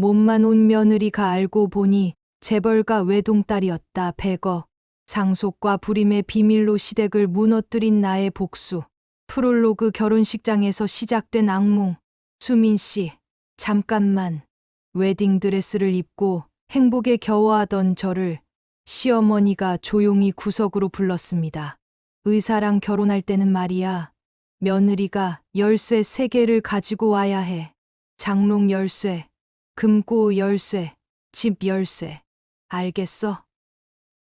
몸만 온 며느리가 알고 보니 재벌가 외동딸이었다. 백어. 상속과 불임의 비밀로 시댁을 무너뜨린 나의 복수. 프롤로그. 결혼식장에서 시작된 악몽. 수민 씨, 잠깐만. 웨딩드레스를 입고 행복에 겨워하던 저를 시어머니가 조용히 구석으로 불렀습니다. 의사랑 결혼할 때는 말이야. 며느리가 열쇠 3개를 가지고 와야 해. 장롱 열쇠, 금고 열쇠, 집 열쇠. 알겠어?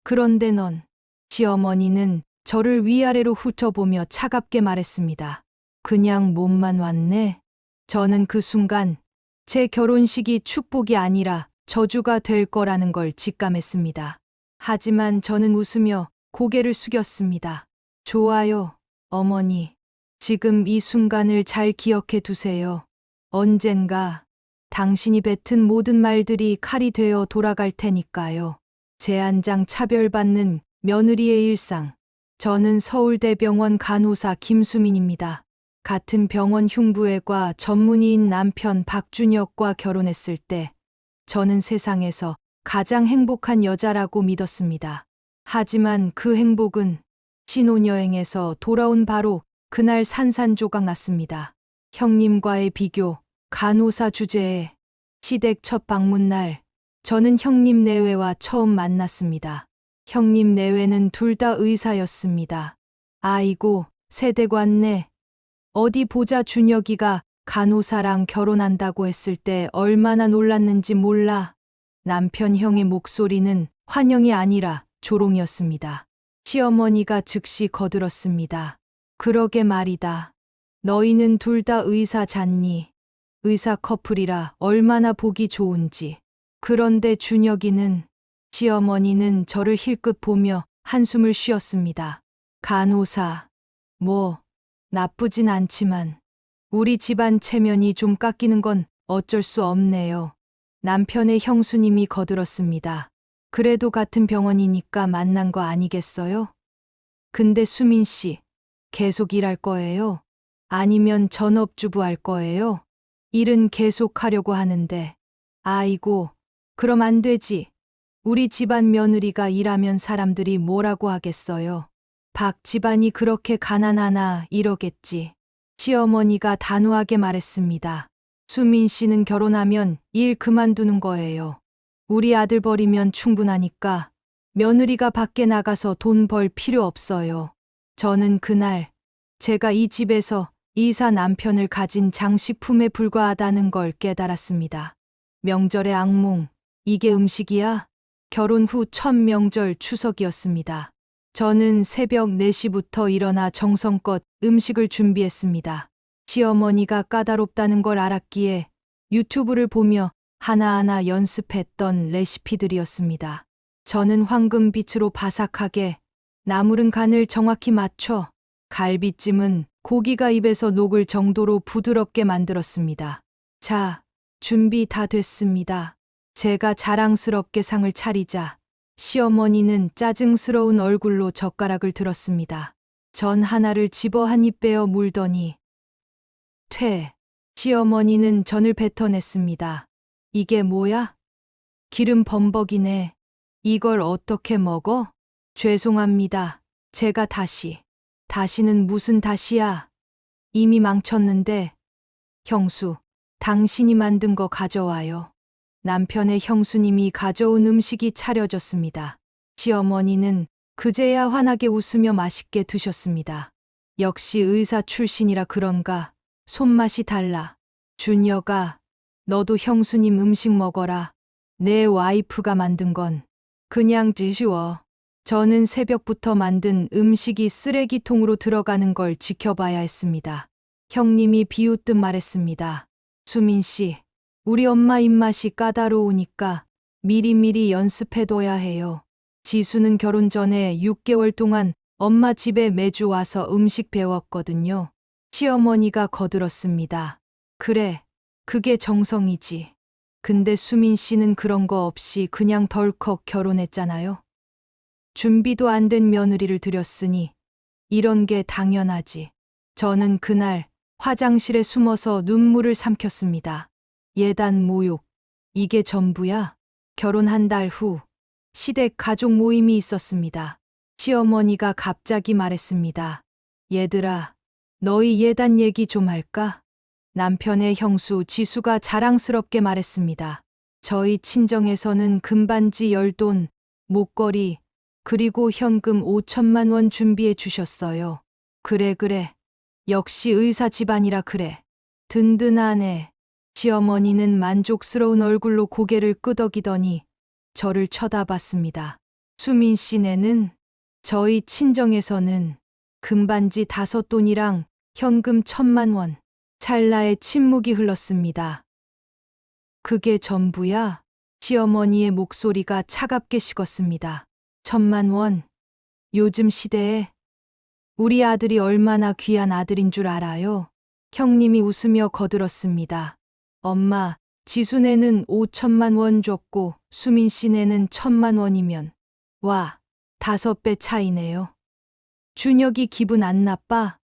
그런데 넌, 시어머니는 저를 위아래로 훑어보며 차갑게 말했습니다. 그냥 몸만 왔네. 저는 그 순간 제 결혼식이 축복이 아니라 저주가 될 거라는 걸 직감했습니다. 하지만 저는 웃으며 고개를 숙였습니다. 좋아요, 어머니. 지금 이 순간을 잘 기억해 두세요. 언젠가 당신이 뱉은 모든 말들이 칼이 되어 돌아갈 테니까요. 제한장 차별받는 며느리의 일상. 저는 서울대병원 간호사 김수민입니다. 같은 병원 흉부외과 전문의인 남편 박준혁과 결혼했을 때 저는 세상에서 가장 행복한 여자라고 믿었습니다. 하지만 그 행복은 신혼여행에서 돌아온 바로 그날 산산조각 났습니다. 형님과의 비교, 간호사 주제에 시댁 첫 방문 날, 저는 형님 내외와 처음 만났습니다. 형님 내외는 둘 다 의사였습니다. 아이고, 세대관네. 어디 보자. 준혁이가 간호사랑 결혼한다고 했을 때 얼마나 놀랐는지 몰라. 남편 형의 목소리는 환영이 아니라 조롱이었습니다. 시어머니가 즉시 거들었습니다. 그러게 말이다. 너희는 둘 다 의사잖니. 의사 커플이라 얼마나 보기 좋은지. 그런데 준혁이는, 시어머니는 저를 힐끗 보며 한숨을 쉬었습니다. 간호사, 뭐, 나쁘진 않지만 우리 집안 체면이 좀 깎이는 건 어쩔 수 없네요. 남편의 형수님이 거들었습니다. 그래도 같은 병원이니까 만난 거 아니겠어요? 근데 수민 씨, 계속 일할 거예요? 아니면 전업주부 할 거예요? 일은 계속 하려고 하는데. 아이고, 그럼 안 되지. 우리 집안 며느리가 일하면 사람들이 뭐라고 하겠어요. 박 집안이 그렇게 가난하나 이러겠지. 시어머니가 단호하게 말했습니다. 수민 씨는 결혼하면 일 그만두는 거예요. 우리 아들 버리면 충분하니까 며느리가 밖에 나가서 돈 벌 필요 없어요. 저는 그날 제가 이 집에서 이사 남편을 가진 장식품에 불과하다는 걸 깨달았습니다. 명절의 악몽, 이게 음식이야? 결혼 후 첫 명절 추석이었습니다. 저는 새벽 4시부터 일어나 정성껏 음식을 준비했습니다. 시어머니가 까다롭다는 걸 알았기에 유튜브를 보며 하나하나 연습했던 레시피들이었습니다. 저는 황금빛으로 바삭하게, 나물은 간을 정확히 맞춰, 갈비찜은 고기가 입에서 녹을 정도로 부드럽게 만들었습니다. 자, 준비 다 됐습니다. 제가 자랑스럽게 상을 차리자 시어머니는 짜증스러운 얼굴로 젓가락을 들었습니다. 전 하나를 집어 한 입 빼어 물더니 퇴. 시어머니는 전을 뱉어냈습니다. 이게 뭐야? 기름 범벅이네. 이걸 어떻게 먹어? 죄송합니다. 제가 다시는 무슨 다시야. 이미 망쳤는데. 형수, 당신이 만든 거 가져와요. 남편의 형수님이 가져온 음식이 차려졌습니다. 시어머니는 그제야 환하게 웃으며 맛있게 드셨습니다. 역시 의사 출신이라 그런가 손맛이 달라. 준혁아, 너도 형수님 음식 먹어라. 내 와이프가 만든 건 그냥 드시워. 저는 새벽부터 만든 음식이 쓰레기통으로 들어가는 걸 지켜봐야 했습니다. 형님이 비웃듯 말했습니다. 수민 씨, 우리 엄마 입맛이 까다로우니까 미리미리 연습해둬야 해요. 지수는 결혼 전에 6개월 동안 엄마 집에 매주 와서 음식 배웠거든요. 시어머니가 거들었습니다. 그래, 그게 정성이지. 근데 수민 씨는 그런 거 없이 그냥 덜컥 결혼했잖아요. 준비도 안 된 며느리를 들였으니 이런 게 당연하지. 저는 그날 화장실에 숨어서 눈물을 삼켰습니다. 예단 모욕, 이게 전부야? 결혼 한 달 후 시댁 가족 모임이 있었습니다. 시어머니가 갑자기 말했습니다. 얘들아, 너희 예단 얘기 좀 할까? 남편의 형수 지수가 자랑스럽게 말했습니다. 저희 친정에서는 금반지 10돈, 목걸이, 그리고 현금 5천만 원 준비해 주셨어요. 그래. 역시 의사 집안이라 그래. 든든하네. 시어머니는 만족스러운 얼굴로 고개를 끄덕이더니 저를 쳐다봤습니다. 수민 씨네는 저희 친정에서는 금반지 5돈이랑 현금 1,000만 원. 찰나의 침묵이 흘렀습니다. 그게 전부야? 시어머니의 목소리가 차갑게 식었습니다. 1,000만 원. 요즘 시대에 우리 아들이 얼마나 귀한 아들인 줄 알아요? 형님이 웃으며 거들었습니다. 엄마, 지수네는 5천만 원 줬고 수민 씨네는 1,000만 원이면 와, 5배 차이네요. 준혁이 기분 안 나빠?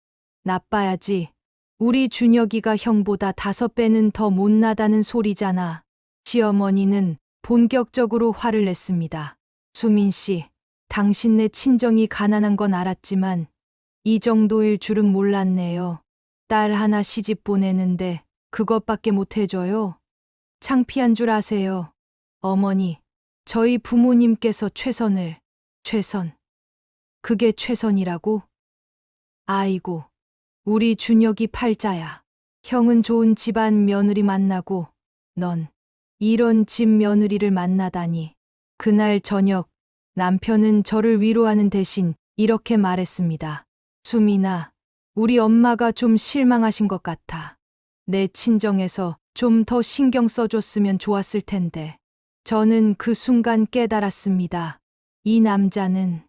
나빠야지. 우리 준혁이가 형보다 5배는 더 못나다는 소리잖아. 시어머니는 본격적으로 화를 냈습니다. 수민 씨, 당신네 친정이 가난한 건 알았지만 이 정도일 줄은 몰랐네요. 딸 하나 시집 보내는데 그것밖에 못 해줘요. 창피한 줄 아세요. 어머니, 저희 부모님께서 최선. 그게 최선이라고? 아이고, 우리 준혁이 팔자야. 형은 좋은 집안 며느리 만나고 넌 이런 집 며느리를 만나다니. 그날 저녁 남편은 저를 위로하는 대신 이렇게 말했습니다. 수민아, 우리 엄마가 좀 실망하신 것 같아. 내 친정에서 좀 더 신경 써줬으면 좋았을 텐데. 저는 그 순간 깨달았습니다. 이 남자는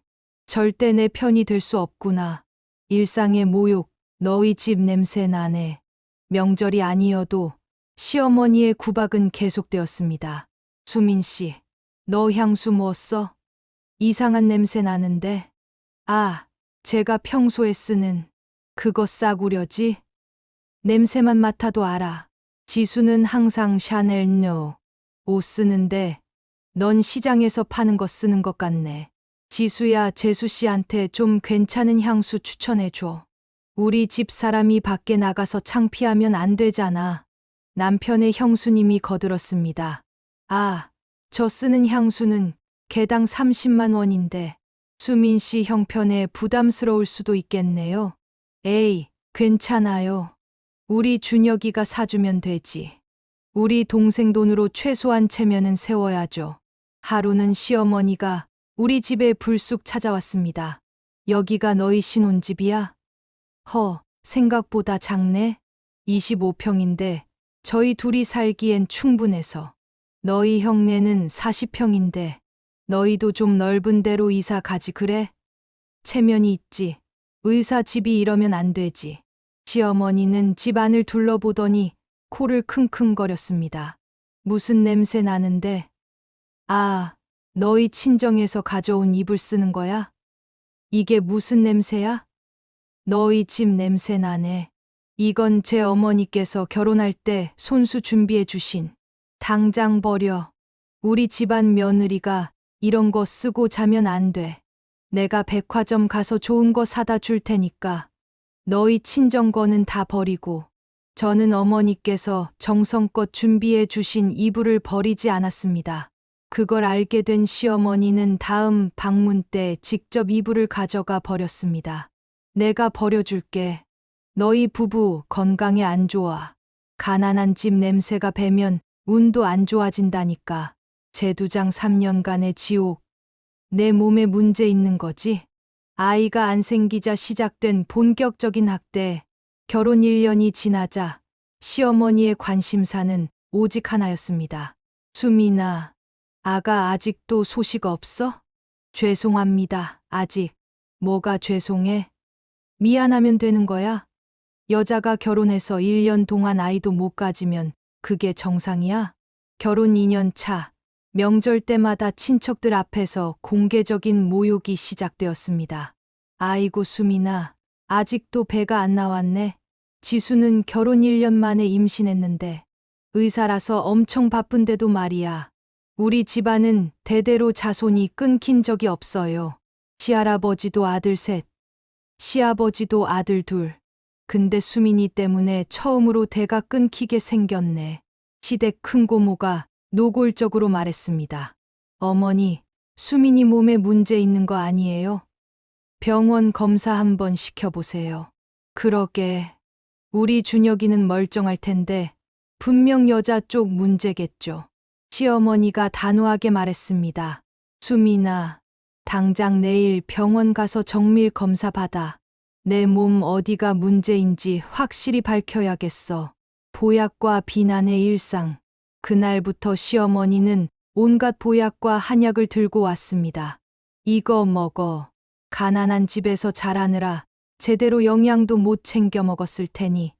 절대 내 편이 될 수 없구나. 일상의 모욕, 너희 집 냄새 나네. 명절이 아니어도 시어머니의 구박은 계속되었습니다. 수민 씨, 너 향수 뭐 써? 이상한 냄새 나는데. 아, 제가 평소에 쓰는 그거 싸구려지? 냄새만 맡아도 알아. 지수는 항상 샤넬 옷 쓰는데 넌 시장에서 파는 거 쓰는 것 같네. 지수야, 재수 씨한테 좀 괜찮은 향수 추천해줘. 우리 집 사람이 밖에 나가서 창피하면 안 되잖아. 남편의 형수님이 거들었습니다. 아, 저 쓰는 향수는 개당 30만 원인데 수민 씨 형편에 부담스러울 수도 있겠네요. 에이, 괜찮아요. 우리 준혁이가 사주면 되지. 우리 동생 돈으로 최소한 체면은 세워야죠. 하루는 시어머니가 우리 집에 불쑥 찾아왔습니다. 여기가 너희 신혼집이야? 생각보다 작네. 25평인데 저희 둘이 살기엔 충분해서. 너희 형네는 40평인데 너희도 좀 넓은 데로 이사 가지 그래? 체면이 있지. 의사 집이 이러면 안 되지. 시어머니는 집 안을 둘러보더니 코를 킁킁거렸습니다. 무슨 냄새 나는데? 아, 너희 친정에서 가져온 이불 쓰는 거야? 이게 무슨 냄새야? 너희 집 냄새 나네. 이건 제 어머니께서 결혼할 때 손수 준비해 주신. 당장 버려. 우리 집안 며느리가 이런 거 쓰고 자면 안 돼. 내가 백화점 가서 좋은 거 사다 줄 테니까 너희 친정 거는 다 버리고. 저는 어머니께서 정성껏 준비해 주신 이불을 버리지 않았습니다. 그걸 알게 된 시어머니는 다음 방문 때 직접 이불을 가져가 버렸습니다. 내가 버려줄게. 너희 부부 건강에 안 좋아. 가난한 집 냄새가 배면 운도 안 좋아진다니까. 재두장 3년간의 지옥. 내 몸에 문제 있는 거지? 아이가 안 생기자 시작된 본격적인 학대. 결혼 1년이 지나자 시어머니의 관심사는 오직 하나였습니다. 수민아, 아가 아직도 소식 없어? 죄송합니다. 아직. 뭐가 죄송해? 미안하면 되는 거야? 여자가 결혼해서 1년 동안 아이도 못 가지면 그게 정상이야? 결혼 2년 차, 명절 때마다 친척들 앞에서 공개적인 모욕이 시작되었습니다. 아이고 수민아, 아직도 배가 안 나왔네. 지수는 결혼 1년 만에 임신했는데 의사라서 엄청 바쁜데도 말이야. 우리 집안은 대대로 자손이 끊긴 적이 없어요. 시할아버지도 아들 셋, 시아버지도 아들 둘. 근데 수민이 때문에 처음으로 대가 끊기게 생겼네. 시댁 큰고모가 노골적으로 말했습니다. 어머니, 수민이 몸에 문제 있는 거 아니에요? 병원 검사 한번 시켜보세요. 그러게, 우리 준혁이는 멀쩡할 텐데 분명 여자 쪽 문제겠죠. 시어머니가 단호하게 말했습니다. 수민아, 당장 내일 병원 가서 정밀 검사 받아. 내 몸 어디가 문제인지 확실히 밝혀야겠어. 보약과 비난의 일상. 그날부터 시어머니는 온갖 보약과 한약을 들고 왔습니다. 이거 먹어. 가난한 집에서 자라느라 제대로 영양도 못 챙겨 먹었을 테니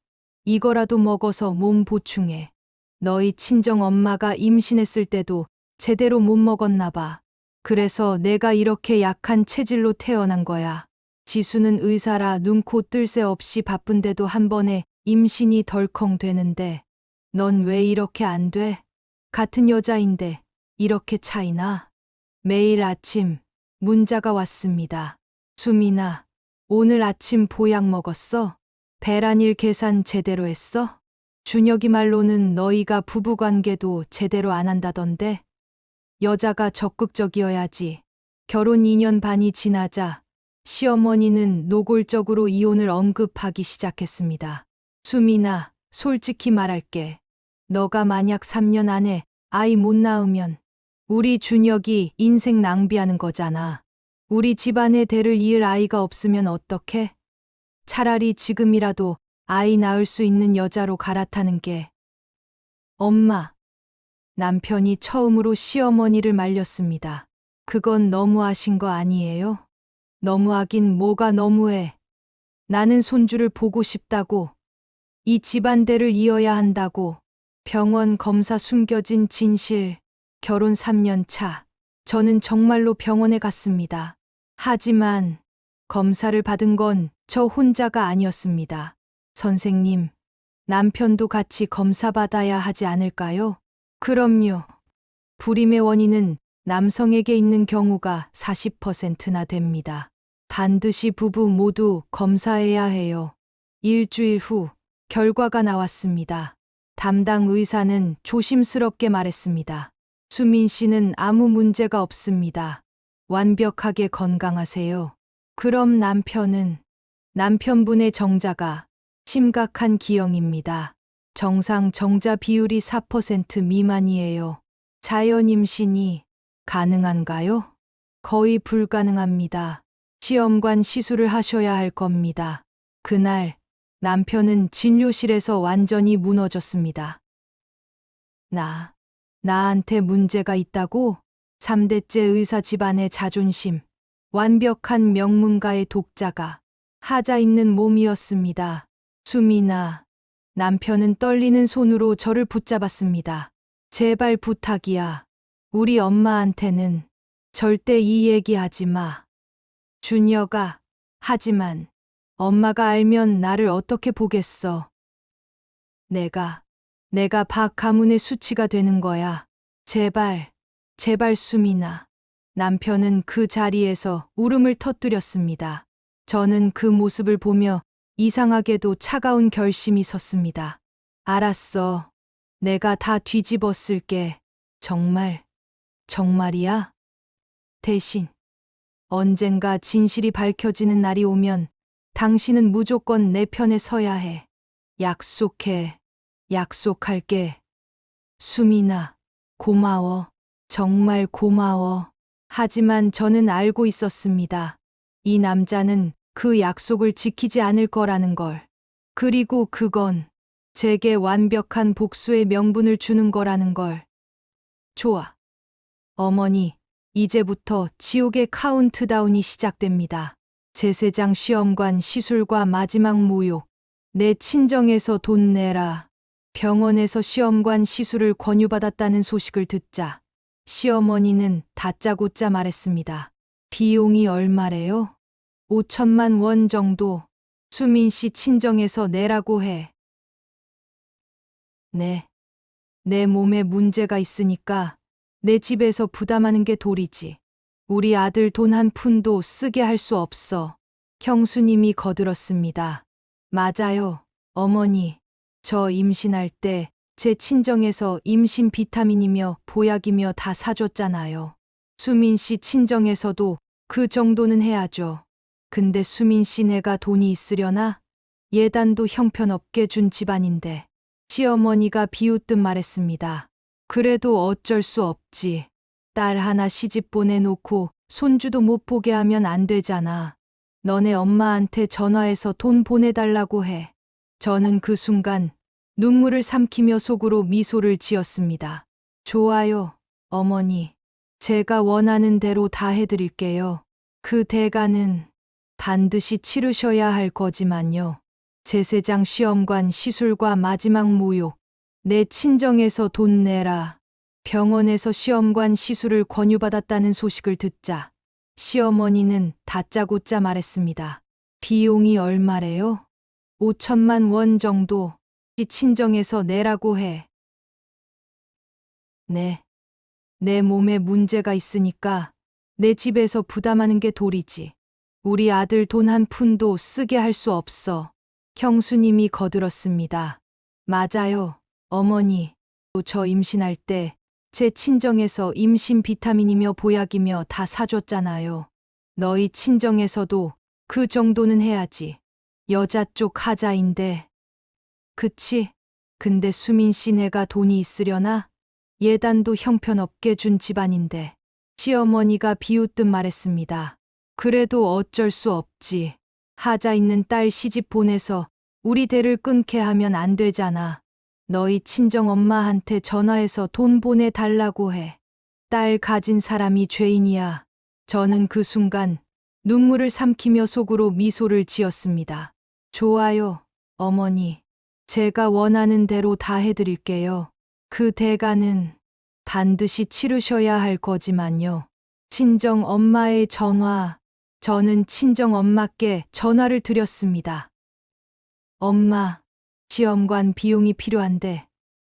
이거라도 먹어서 몸 보충해. 너희 친정 엄마가 임신했을 때도 제대로 못 먹었나 봐. 그래서 내가 이렇게 약한 체질로 태어난 거야. 지수는 의사라 눈코 뜰 새 없이 바쁜데도 한 번에 임신이 덜컹 되는데 넌 왜 이렇게 안 돼? 같은 여자인데 이렇게 차이나? 매일 아침 문자가 왔습니다. 수민아, 오늘 아침 보약 먹었어? 배란일 계산 제대로 했어? 준혁이 말로는 너희가 부부관계도 제대로 안 한다던데? 여자가 적극적이어야지. 결혼 2년 반이 지나자 시어머니는 노골적으로 이혼을 언급하기 시작했습니다. 수민아, 솔직히 말할게. 너가 만약 3년 안에 아이 못 낳으면 우리 준혁이 인생 낭비하는 거잖아. 우리 집안의 대를 이을 아이가 없으면 어떡해? 차라리 지금이라도 아이 낳을 수 있는 여자로 갈아타는 게. 엄마, 남편이 처음으로 시어머니를 말렸습니다. 그건 너무하신 거 아니에요? 너무하긴 뭐가 너무해. 나는 손주를 보고 싶다고. 이 집안대를 이어야 한다고. 병원 검사 숨겨진 진실. 결혼 3년 차. 저는 정말로 병원에 갔습니다. 하지만 검사를 받은 건 저 혼자가 아니었습니다. 선생님, 남편도 같이 검사 받아야 하지 않을까요? 그럼요. 불임의 원인은 남성에게 있는 경우가 40%나 됩니다. 반드시 부부 모두 검사해야 해요. 일주일 후 결과가 나왔습니다. 담당 의사는 조심스럽게 말했습니다. 수민 씨는 아무 문제가 없습니다. 완벽하게 건강하세요. 그럼 남편분의 정자가 심각한 기형입니다. 정상 정자 비율이 4% 미만이에요. 자연 임신이 가능한가요? 거의 불가능합니다. 시험관 시술을 하셔야 할 겁니다. 그날 남편은 진료실에서 완전히 무너졌습니다. 나한테 문제가 있다고? 3대째 의사 집안의 자존심, 완벽한 명문가의 독자가 하자 있는 몸이었습니다. 수민아, 남편은 떨리는 손으로 저를 붙잡았습니다. 제발 부탁이야. 우리 엄마한테는 절대 이 얘기 하지 마. 준혁아, 하지만 엄마가 알면 나를 어떻게 보겠어. 내가 박 가문의 수치가 되는 거야. 제발 수민아. 남편은 그 자리에서 울음을 터뜨렸습니다. 저는 그 모습을 보며 이상하게도 차가운 결심이 섰습니다. 알았어. 내가 다 뒤집어 쓸게. 정말이야? 대신 언젠가 진실이 밝혀지는 날이 오면 당신은 무조건 내 편에 서야 해. 약속할게. 수민아, 고마워. 정말 고마워. 하지만 저는 알고 있었습니다. 이 남자는 그 약속을 지키지 않을 거라는 걸. 그리고 그건 제게 완벽한 복수의 명분을 주는 거라는 걸. 좋아. 어머니, 이제부터 지옥의 카운트다운이 시작됩니다. 제세장 시험관 시술과 마지막 모욕. 내 친정에서 돈 내라. 병원에서 시험관 시술을 권유받았다는 소식을 듣자 시어머니는 다짜고짜 말했습니다. 비용이 얼마래요? 5천만 원 정도. 수민 씨 친정에서 내라고 해. 네. 내 몸에 문제가 있으니까 내 집에서 부담하는 게 도리지. 우리 아들 돈 한 푼도 쓰게 할 수 없어. 형수님이 거들었습니다. 맞아요, 어머니. 저 임신할 때 제 친정에서 임신 비타민이며 보약이며 다 사줬잖아요. 수민 씨 친정에서도 그 정도는 해야죠. 근데 수민 씨네가 돈이 있으려나? 예단도 형편없게 준 집안인데. 시어머니가 비웃듯 말했습니다. 그래도 어쩔 수 없지. 딸 하나 시집 보내놓고 손주도 못 보게 하면 안 되잖아. 너네 엄마한테 전화해서 돈 보내달라고 해. 저는 그 순간 눈물을 삼키며 속으로 미소를 지었습니다. 좋아요, 어머니. 제가 원하는 대로 다 해드릴게요. 그 대가는 반드시 치르셔야 할 거지만요. 제세장 시험관 시술과 마지막 모욕. 내 친정에서 돈 내라. 병원에서 시험관 시술을 권유받았다는 소식을 듣자 시어머니는 다짜고짜 말했습니다. 비용이 얼마래요? 5천만 원 정도. 친정에서 내라고 해. 네. 내 몸에 문제가 있으니까 내 집에서 부담하는 게 도리지. 우리 아들 돈 한 푼도 쓰게 할 수 없어. 형수님이 거들었습니다. 맞아요, 어머니. 저 임신할 때 제 친정에서 임신 비타민이며 보약이며 다 사줬잖아요. 너희 친정에서도 그 정도는 해야지. 여자 쪽 하자인데. 그치? 근데 수민 씨네가 돈이 있으려나? 예단도 형편없게 준 집안인데. 시어머니가 비웃듯 말했습니다. 그래도 어쩔 수 없지. 하자 있는 딸 시집 보내서 우리 대를 끊게 하면 안 되잖아. 너희 친정 엄마한테 전화해서 돈 보내달라고 해. 딸 가진 사람이 죄인이야. 저는 그 순간 눈물을 삼키며 속으로 미소를 지었습니다. 좋아요, 어머니. 제가 원하는 대로 다 해드릴게요. 그 대가는 반드시 치르셔야 할 거지만요. 친정 엄마의 전화. 저는 친정 엄마께 전화를 드렸습니다. 엄마, 시험관 비용이 필요한데.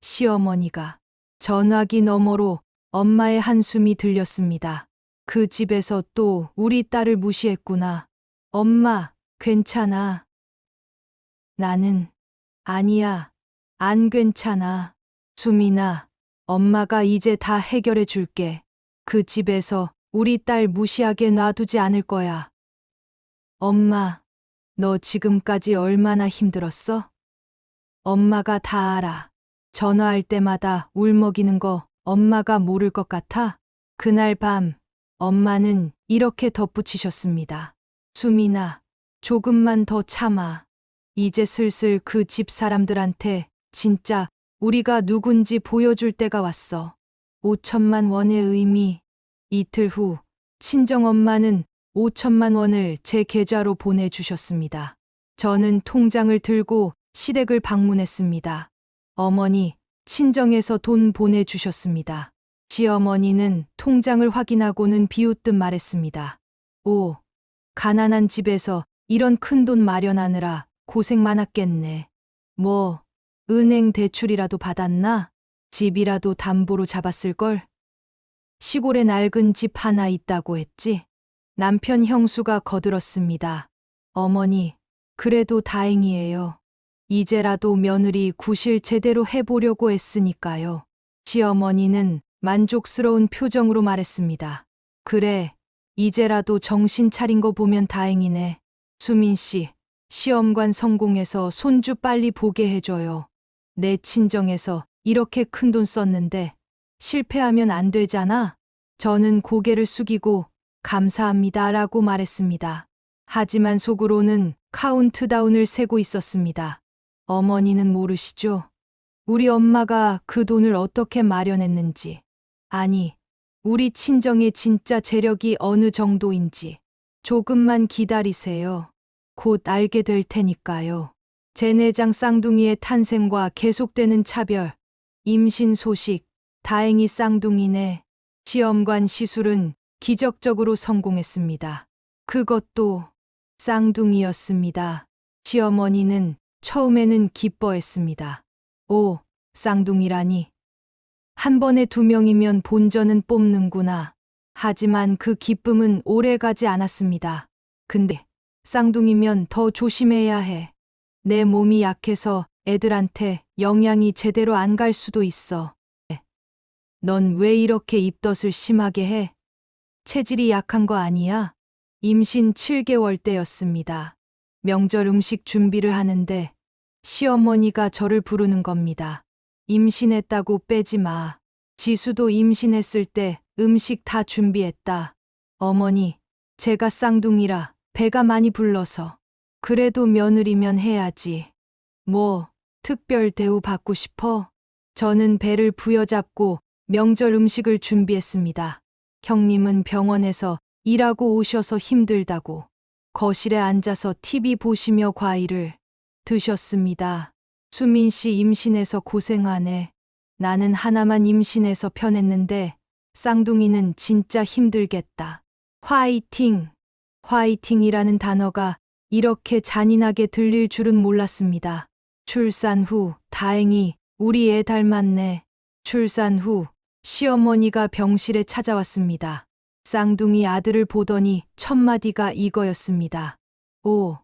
시어머니가 전화기 너머로 엄마의 한숨이 들렸습니다. 그 집에서 또 우리 딸을 무시했구나. 엄마, 괜찮아. 나는 아니야. 안 괜찮아. 수민아, 엄마가 이제 다 해결해 줄게. 그 집에서 우리 딸 무시하게 놔두지 않을 거야. 엄마, 너 지금까지 얼마나 힘들었어? 엄마가 다 알아. 전화할 때마다 울먹이는 거 엄마가 모를 것 같아? 그날 밤, 엄마는 이렇게 덧붙이셨습니다. 수민아, 조금만 더 참아. 이제 슬슬 그 집 사람들한테 진짜 우리가 누군지 보여줄 때가 왔어. 5천만 원의 의미. 이틀 후, 친정엄마는 5천만 원을 제 계좌로 보내주셨습니다. 저는 통장을 들고 시댁을 방문했습니다. 어머니, 친정에서 돈 보내주셨습니다. 시어머니는 통장을 확인하고는 비웃듯 말했습니다. 오, 가난한 집에서 이런 큰 돈 마련하느라 고생 많았겠네. 뭐, 은행 대출이라도 받았나? 집이라도 담보로 잡았을걸? 시골에 낡은 집 하나 있다고 했지? 남편 형수가 거들었습니다. 어머니, 그래도 다행이에요. 이제라도 며느리 구실 제대로 해보려고 했으니까요. 시어머니는 만족스러운 표정으로 말했습니다. 그래, 이제라도 정신 차린 거 보면 다행이네. 수민 씨, 시험관 성공해서 손주 빨리 보게 해줘요. 내 친정에서 이렇게 큰 돈 썼는데 실패하면 안 되잖아. 저는 고개를 숙이고 감사합니다라고 말했습니다. 하지만 속으로는 카운트다운을 세고 있었습니다. 어머니는 모르시죠? 우리 엄마가 그 돈을 어떻게 마련했는지. 아니, 우리 친정의 진짜 재력이 어느 정도인지. 조금만 기다리세요. 곧 알게 될 테니까요. 제 내장 쌍둥이의 탄생과 계속되는 차별. 임신 소식. 다행히 쌍둥이네. 시험관 시술은 기적적으로 성공했습니다. 그것도 쌍둥이였습니다. 시어머니는 처음에는 기뻐했습니다. 오, 쌍둥이라니. 한 번에 2명이면 본전은 뽑는구나. 하지만 그 기쁨은 오래 가지 않았습니다. 근데 쌍둥이면 더 조심해야 해. 내 몸이 약해서 애들한테 영양이 제대로 안 갈 수도 있어. 넌 왜 이렇게 입덧을 심하게 해? 체질이 약한 거 아니야? 임신 7개월 때였습니다. 명절 음식 준비를 하는데 시어머니가 저를 부르는 겁니다. 임신했다고 빼지 마. 지수도 임신했을 때 음식 다 준비했다. 어머니, 제가 쌍둥이라 배가 많이 불러서. 그래도 며느리면 해야지. 뭐, 특별 대우 받고 싶어? 저는 배를 부여잡고 명절 음식을 준비했습니다. 형님은 병원에서 일하고 오셔서 힘들다고 거실에 앉아서 TV 보시며 과일을 드셨습니다. 수민 씨 임신해서 고생하네. 나는 하나만 임신해서 편했는데 쌍둥이는 진짜 힘들겠다. 화이팅! 화이팅이라는 단어가 이렇게 잔인하게 들릴 줄은 몰랐습니다. 출산 후 다행히 우리 애 닮았네. 출산 후 시어머니가 병실에 찾아왔습니다. 쌍둥이 아들을 보더니 첫마디가 이거였습니다. 오,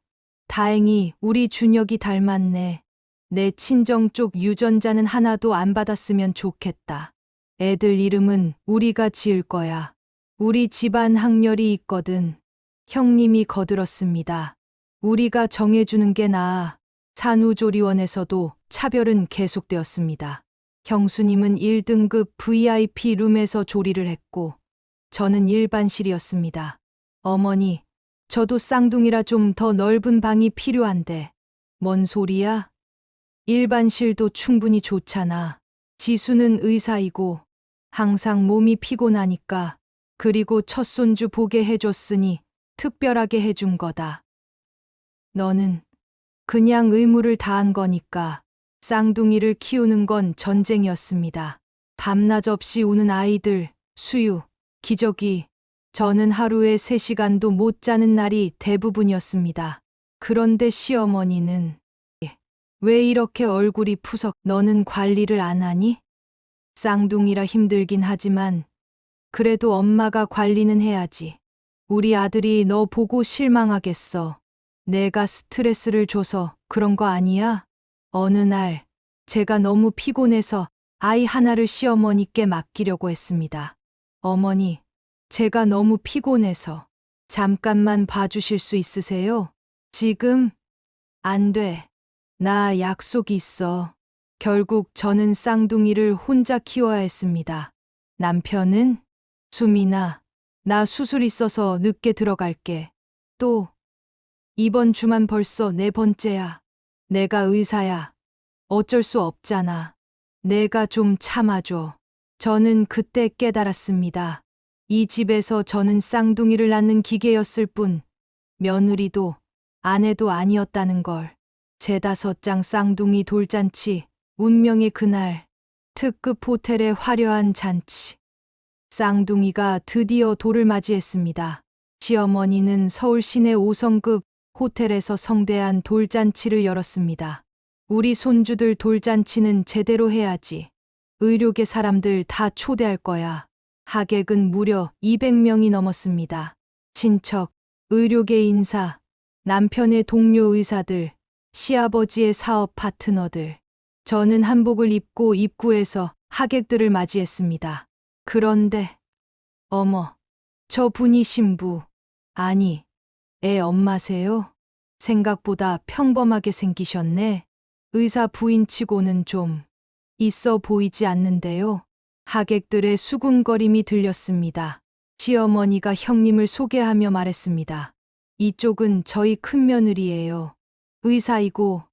다행히 우리 준혁이 닮았네. 내 친정 쪽 유전자는 하나도 안 받았으면 좋겠다. 애들 이름은 우리가 지을 거야. 우리 집안 학렬이 있거든. 형님이 거들었습니다. 우리가 정해주는 게 나아. 산후조리원에서도 차별은 계속되었습니다. 형수님은 1등급 VIP 룸에서 조리를 했고 저는 일반실이었습니다. 어머니, 저도 쌍둥이라 좀 더 넓은 방이 필요한데. 뭔 소리야? 일반실도 충분히 좋잖아. 지수는 의사이고 항상 몸이 피곤하니까. 그리고 첫 손주 보게 해줬으니 특별하게 해준 거다. 너는 그냥 의무를 다한 거니까. 쌍둥이를 키우는 건 전쟁이었습니다. 밤낮 없이 우는 아이들, 수유, 기저귀. 저는 하루에 3시간도 못 자는 날이 대부분이었습니다. 그런데 시어머니는 왜 이렇게 얼굴이 푸석? 너는 관리를 안 하니? 쌍둥이라 힘들긴 하지만 그래도 엄마가 관리는 해야지. 우리 아들이 너 보고 실망하겠어. 내가 스트레스를 줘서 그런 거 아니야? 어느 날 제가 너무 피곤해서 아이 하나를 시어머니께 맡기려고 했습니다. 어머니, 제가 너무 피곤해서 잠깐만 봐주실 수 있으세요? 지금? 안 돼. 나 약속이 있어. 결국 저는 쌍둥이를 혼자 키워야 했습니다. 남편은? 수민아, 나 수술 있어서 늦게 들어갈게. 또, 이번 주만 벌써 4번째야. 내가 의사야. 어쩔 수 없잖아. 내가 좀 참아줘. 저는 그때 깨달았습니다. 이 집에서 저는 쌍둥이를 낳는 기계였을 뿐, 며느리도 아내도 아니었다는 걸. 제 5장 쌍둥이 돌잔치, 운명의 그날, 특급 호텔의 화려한 잔치. 쌍둥이가 드디어 돌을 맞이했습니다. 시어머니는 서울 시내 5성급 호텔에서 성대한 돌잔치를 열었습니다. 우리 손주들 돌잔치는 제대로 해야지. 의료계 사람들 다 초대할 거야. 하객은 무려 200명이 넘었습니다. 친척, 의료계 인사, 남편의 동료 의사들, 시아버지의 사업 파트너들. 저는 한복을 입고 입구에서 하객들을 맞이했습니다. 그런데, 어머, 저 분이 신부, 아니, 애 엄마세요? 생각보다 평범하게 생기셨네. 의사 부인치고는 좀 있어 보이지 않는데요. 하객들의 수군거림이 들렸습니다. 시어머니가 형님을 소개하며 말했습니다. 이쪽은 저희 큰며느리예요. 의사이고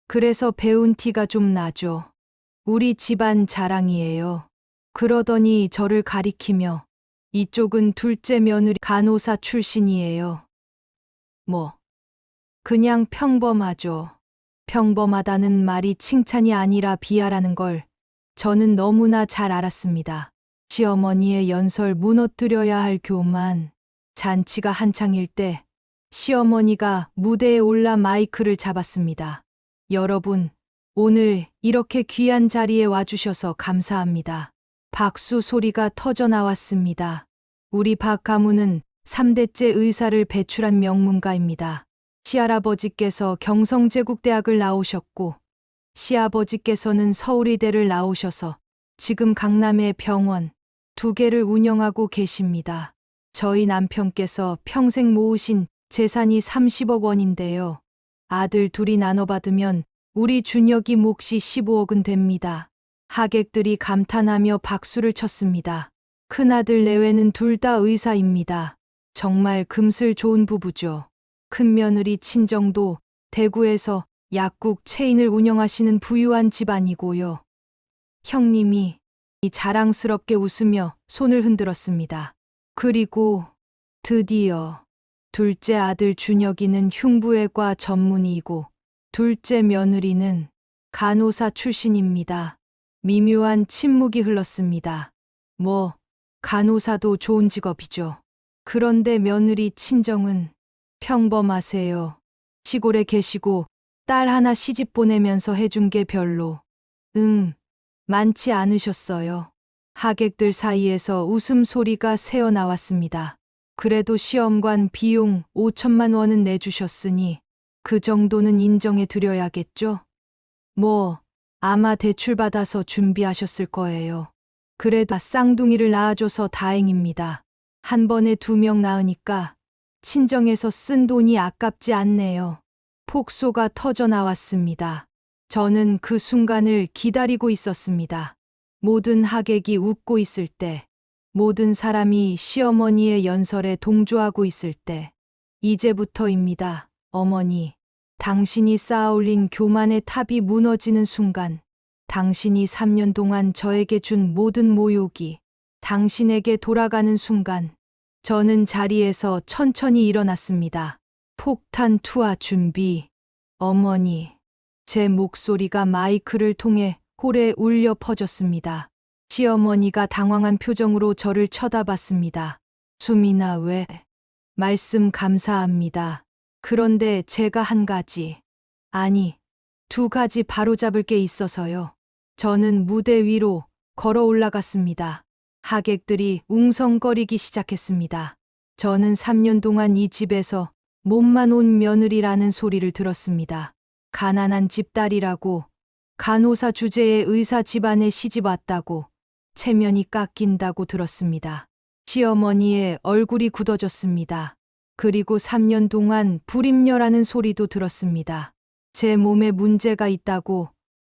그래서 배운 티가 좀 나죠. 우리 집안 자랑이에요. 그러더니 저를 가리키며 이쪽은 둘째 며느리 간호사 출신이에요. 뭐, 그냥 평범하죠. 평범하다는 말이 칭찬이 아니라 비하라는 걸 저는 너무나 잘 알았습니다. 시어머니의 연설 무너뜨려야 할 교만. 잔치가 한창일 때 시어머니가 무대에 올라 마이크를 잡았습니다. 여러분, 오늘 이렇게 귀한 자리에 와주셔서 감사합니다. 박수 소리가 터져 나왔습니다. 우리 박 가문은 3대째 의사를 배출한 명문가입니다. 시할아버지께서 경성제국대학을 나오셨고 시아버지께서는 서울의대를 나오셔서 지금 강남의 병원 2개를 운영하고 계십니다. 저희 남편께서 평생 모으신 재산이 30억 원인데요. 아들 둘이 나눠 받으면 우리 준혁이 몫이 15억은 됩니다. 하객들이 감탄하며 박수를 쳤습니다. 큰아들 내외는 둘 다 의사입니다. 정말 금슬 좋은 부부죠. 큰며느리 친정도 대구에서 약국 체인을 운영하시는 부유한 집안이고요. 형님이 자랑스럽게 웃으며 손을 흔들었습니다. 그리고 드디어 둘째 아들 준혁이는 흉부외과 전문의이고 둘째 며느리는 간호사 출신입니다. 미묘한 침묵이 흘렀습니다. 뭐, 간호사도 좋은 직업이죠. 그런데 며느리 친정은 평범하세요. 시골에 계시고 딸 하나 시집 보내면서 해준 게 별로 많지 않으셨어요. 하객들 사이에서 웃음소리가 새어나왔습니다. 그래도 시험관 비용 5천만 원은 내주셨으니 그 정도는 인정해 드려야겠죠? 뭐, 아마 대출받아서 준비하셨을 거예요. 그래도 쌍둥이를 낳아줘서 다행입니다. 한 번에 2명 낳으니까 친정에서 쓴 돈이 아깝지 않네요. 폭소가 터져 나왔습니다. 저는 그 순간을 기다리고 있었습니다. 모든 하객이 웃고 있을 때, 모든 사람이 시어머니의 연설에 동조하고 있을 때, 이제부터입니다, 어머니. 당신이 쌓아올린 교만의 탑이 무너지는 순간, 당신이 3년 동안 저에게 준 모든 모욕이 당신에게 돌아가는 순간, 저는 자리에서 천천히 일어났습니다. 폭탄 투하 준비. 어머니. 제 목소리가 마이크를 통해 홀에 울려 퍼졌습니다. 시어머니가 당황한 표정으로 저를 쳐다봤습니다. 수민아 왜? 말씀 감사합니다. 그런데 제가 한 가지, 아니, 2가지 바로잡을 게 있어서요. 저는 무대 위로 걸어 올라갔습니다. 하객들이 웅성거리기 시작했습니다. 저는 3년 동안 이 집에서 몸만 온 며느리라는 소리를 들었습니다. 가난한 집딸이라고, 간호사 주제에 의사 집안에 시집 왔다고, 체면이 깎인다고 들었습니다. 시어머니의 얼굴이 굳어졌습니다. 그리고 3년 동안 불임녀라는 소리도 들었습니다. 제 몸에 문제가 있다고,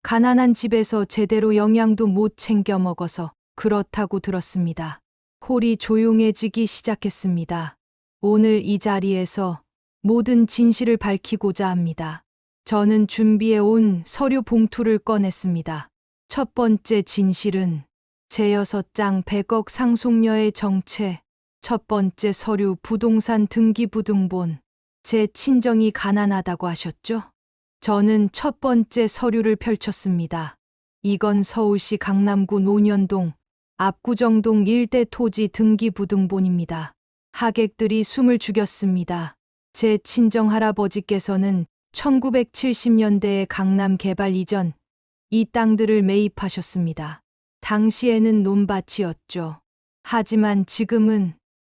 가난한 집에서 제대로 영양도 못 챙겨 먹어서 그렇다고 들었습니다. 홀이 조용해지기 시작했습니다. 오늘 이 자리에서 모든 진실을 밝히고자 합니다. 저는 준비해 온 서류 봉투를 꺼냈습니다. 첫 번째 진실은 제 6장 100억 상속녀의 정체, 첫 번째 서류 부동산 등기부등본. 제 친정이 가난하다고 하셨죠? 저는 첫 번째 서류를 펼쳤습니다. 이건 서울시 강남구 논현동, 압구정동 일대 토지 등기부등본입니다. 하객들이 숨을 죽였습니다. 제 친정할아버지께서는 1970년대에 강남 개발 이전 이 땅들을 매입하셨습니다. 당시에는 논밭이었죠. 하지만 지금은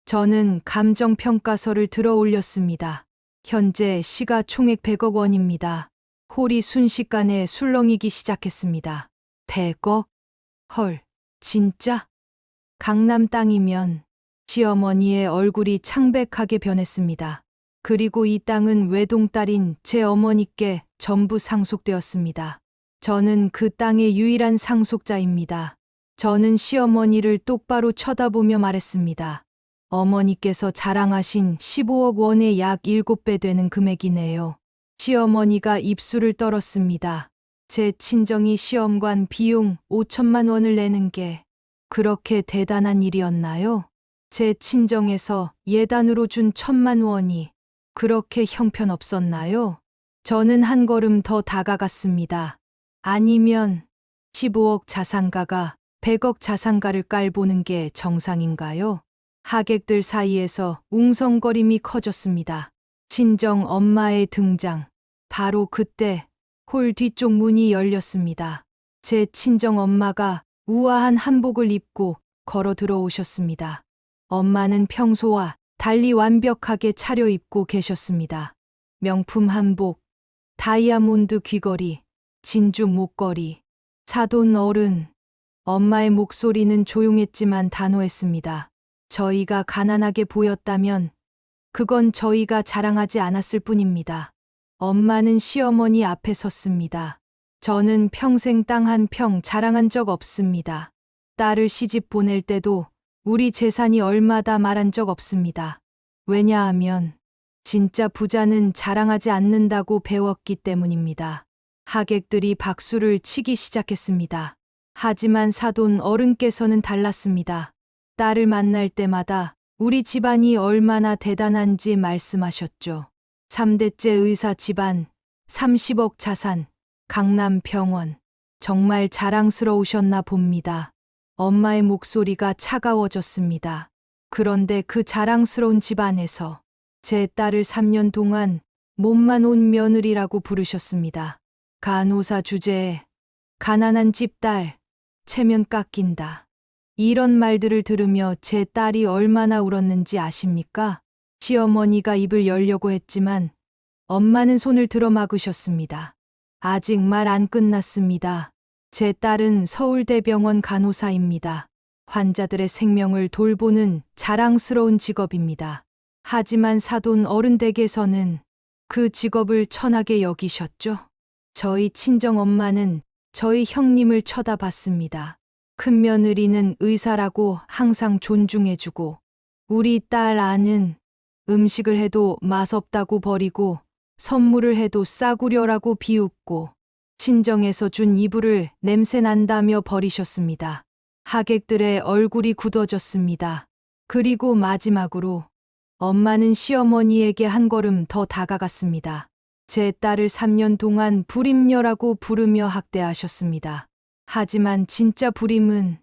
저는 감정평가서를 들어 올렸습니다. 현재 시가총액 100억 원입니다. 홀이 순식간에 술렁이기 시작했습니다. 100억? 헐, 진짜? 강남 땅이면 시어머니의 얼굴이 창백하게 변했습니다. 그리고 이 땅은 외동딸인 제 어머니께 전부 상속되었습니다. 저는 그 땅의 유일한 상속자입니다. 저는 시어머니를 똑바로 쳐다보며 말했습니다. 어머니께서 자랑하신 15억 원의 약 7배 되는 금액이네요. 시어머니가 입술을 떨었습니다. 제 친정이 시험관 비용 5천만 원을 내는 게 그렇게 대단한 일이었나요? 제 친정에서 예단으로 준 1,000만 원이 그렇게 형편없었나요? 저는 한 걸음 더 다가갔습니다. 아니면 15억 자산가가 100억 자산가를 깔보는 게 정상인가요? 하객들 사이에서 웅성거림이 커졌습니다. 친정 엄마의 등장. 바로 그때 홀 뒤쪽 문이 열렸습니다. 제 친정 엄마가 우아한 한복을 입고 걸어 들어오셨습니다. 엄마는 평소와 달리 완벽하게 차려입고 계셨습니다. 명품 한복, 다이아몬드 귀걸이, 진주 목걸이, 사돈 어른. 엄마의 목소리는 조용했지만 단호했습니다. 저희가 가난하게 보였다면 그건 저희가 자랑하지 않았을 뿐입니다. 엄마는 시어머니 앞에 섰습니다. 저는 평생 땅 한 평 자랑한 적 없습니다. 딸을 시집 보낼 때도 우리 재산이 얼마다 말한 적 없습니다. 왜냐하면 진짜 부자는 자랑하지 않는다고 배웠기 때문입니다. 하객들이 박수를 치기 시작했습니다. 하지만 사돈 어른께서는 달랐습니다. 딸을 만날 때마다 우리 집안이 얼마나 대단한지 말씀하셨죠. 3대째 의사 집안, 30억 자산, 강남 병원. 정말 자랑스러우셨나 봅니다. 엄마의 목소리가 차가워졌습니다. 그런데 그 자랑스러운 집안에서 제 딸을 3년 동안 몸만 온 며느리라고 부르셨습니다. 간호사 주제에 가난한 집 딸, 체면 깎인다. 이런 말들을 들으며 제 딸이 얼마나 울었는지 아십니까? 시어머니가 입을 열려고 했지만 엄마는 손을 들어 막으셨습니다. 아직 말 안 끝났습니다. 제 딸은 서울대병원 간호사입니다. 환자들의 생명을 돌보는 자랑스러운 직업입니다. 하지만 사돈 어른 댁에서는 그 직업을 천하게 여기셨죠. 저희 친정엄마는 저희 형님을 쳐다봤습니다. 큰며느리는 의사라고 항상 존중해주고 우리 딸 아는 음식을 해도 맛없다고 버리고 선물을 해도 싸구려라고 비웃고 친정에서 준 이불을 냄새 난다며 버리셨습니다. 하객들의 얼굴이 굳어졌습니다. 그리고 마지막으로 엄마는 시어머니에게 한 걸음 더 다가갔습니다. 제 딸을 3년 동안 불임녀라고 부르며 학대하셨습니다. 하지만 진짜 불임은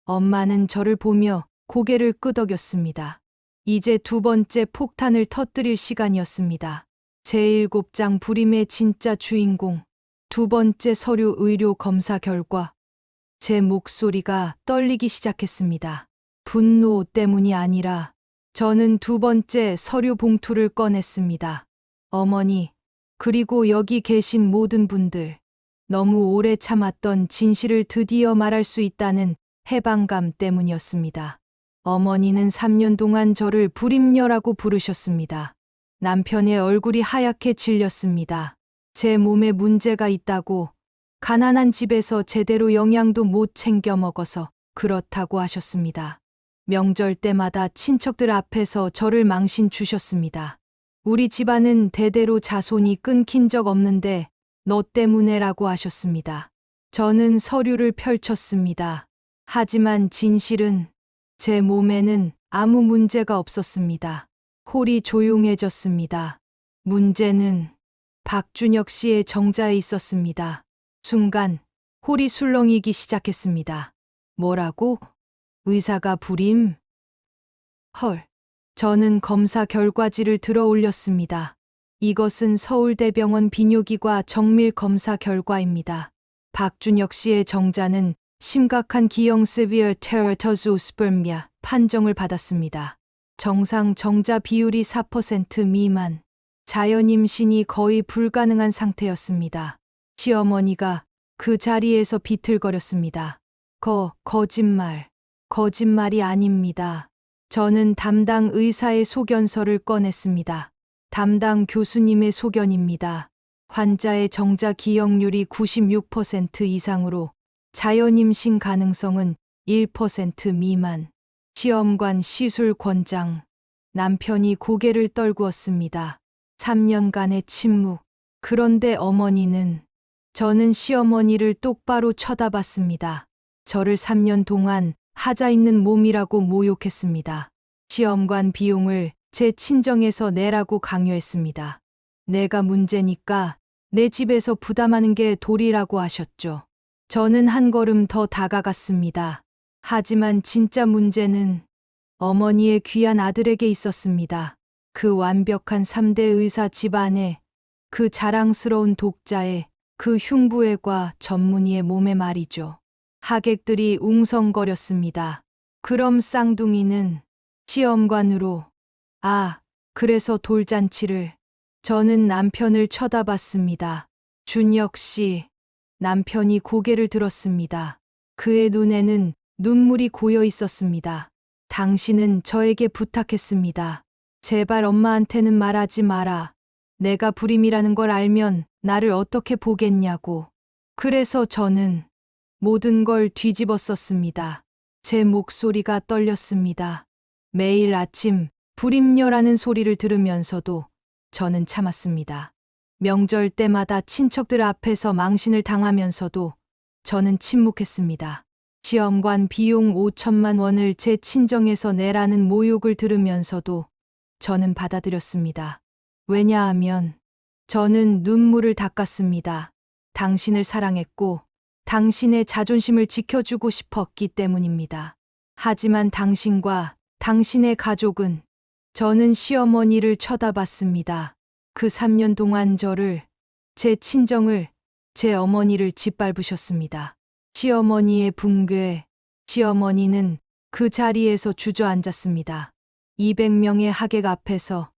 엄마는 저를 보며 고개를 끄덕였습니다. 이제 두 번째 폭탄을 터뜨릴 시간이었습니다. 제7장 불임의 진짜 주인공. 두 번째 서류 의료 검사 결과. 제 목소리가 떨리기 시작했습니다. 분노 때문이 아니라 저는 두 번째 서류 봉투를 꺼냈습니다. 어머니, 그리고 여기 계신 모든 분들. 너무 오래 참았던 진실을 드디어 말할 수 있다는 해방감 때문이었습니다. 어머니는 3년 동안 저를 불임녀라고 부르셨습니다. 남편의 얼굴이 하얗게 질렸습니다. 제 몸에 문제가 있다고, 가난한 집에서 제대로 영양도 못 챙겨 먹어서 그렇다고 하셨습니다. 명절 때마다 친척들 앞에서 저를 망신 주셨습니다. 우리 집안은 대대로 자손이 끊긴 적 없는데 너 때문에라고 하셨습니다. 저는 서류를 펼쳤습니다. 하지만 진실은 제 몸에는 아무 문제가 없었습니다. 홀이 조용해졌습니다. 문제는 박준혁 씨의 정자에 있었습니다. 순간 홀이 술렁이기 시작했습니다. 뭐라고? 의사가 불임? 헐. 저는 검사 결과지를 들어 올렸습니다. 이것은 서울대병원 비뇨기과 정밀 검사 결과입니다. 박준혁 씨의 정자는 심각한 기형 severe teratozoospermia 판정을 받았습니다. 정상 정자 비율이 4% 미만. 자연 임신이 거의 불가능한 상태였습니다. 시어머니가 그 자리에서 비틀거렸습니다. 거짓말이 아닙니다. 저는 담당 의사의 소견서를 꺼냈습니다. 담당 교수님의 소견입니다. 환자의 정자 기형률이 96% 이상으로 자연 임신 가능성은 1% 미만. 시험관 시술 권장. 남편이 고개를 떨구었습니다. 3년간의 침묵. 그런데 어머니는, 저는 시어머니를 똑바로 쳐다봤습니다. 저를 3년 동안 하자 있는 몸이라고 모욕했습니다. 시험관 비용을 제 친정에서 내라고 강요했습니다. 내가 문제니까 내 집에서 부담하는 게 도리라고 하셨죠. 저는 한 걸음 더 다가갔습니다. 하지만 진짜 문제는 어머니의 귀한 아들에게 있었습니다. 그 완벽한 3대 의사 집안에, 그 자랑스러운 독자의, 그 흉부애과 전문의의 몸에 말이죠. 하객들이 웅성거렸습니다. 그럼 쌍둥이는 시험관으로. 아, 그래서 돌잔치를. 저는 남편을 쳐다봤습니다. 준혁 씨. 남편이 고개를 들었습니다. 그의 눈에는 눈물이 고여 있었습니다. 당신은 저에게 부탁했습니다. 제발 엄마한테는 말하지 마라. 내가 불임이라는 걸 알면 나를 어떻게 보겠냐고. 그래서 저는 모든 걸 뒤집었었습니다. 제 목소리가 떨렸습니다. 매일 아침 불임녀라는 소리를 들으면서도 저는 참았습니다. 명절 때마다 친척들 앞에서 망신을 당하면서도 저는 침묵했습니다. 시험관 비용 5천만 원을 제 친정에서 내라는 모욕을 들으면서도 저는 받아들였습니다. 왜냐하면 저는 눈물을 닦았습니다. 당신을 사랑했고 당신의 자존심을 지켜주고 싶었기 때문입니다. 하지만 당신과 당신의 가족은. 저는 시어머니를 쳐다봤습니다. 그 3년 동안 저를, 제 친정을, 제 어머니를 짓밟으셨습니다. 시어머니의 붕괴. 시어머니는 그 자리에서 주저앉았습니다. 200명의 하객 앞에서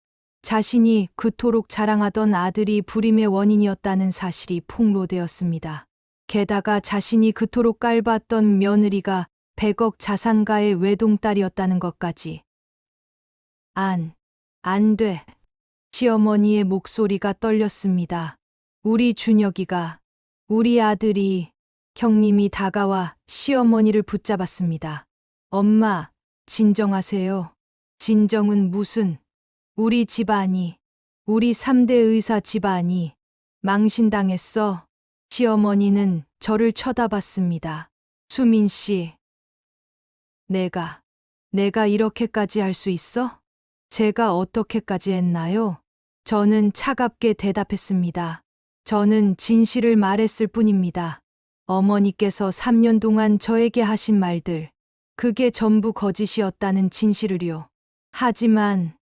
자신이 그토록 자랑하던 아들이 불임의 원인이었다는 사실이 폭로되었습니다. 게다가 자신이 그토록 깔봤던 며느리가 100억 자산가의 외동딸이었다는 것까지. 안 돼. 시어머니의 목소리가 떨렸습니다. 우리 준혁이가, 우리 아들이. 형님이 다가와 시어머니를 붙잡았습니다. 엄마, 진정하세요. 진정은 무슨. 우리 집안이, 우리 3대 의사 집안이 망신당했어. 시어머니는 저를 쳐다봤습니다. 수민 씨. 내가 이렇게까지 할 수 있어? 제가 어떻게까지 했나요? 저는 차갑게 대답했습니다. 저는 진실을 말했을 뿐입니다. 어머니께서 3년 동안 저에게 하신 말들, 그게 전부 거짓이었다는 진실을요. 하지만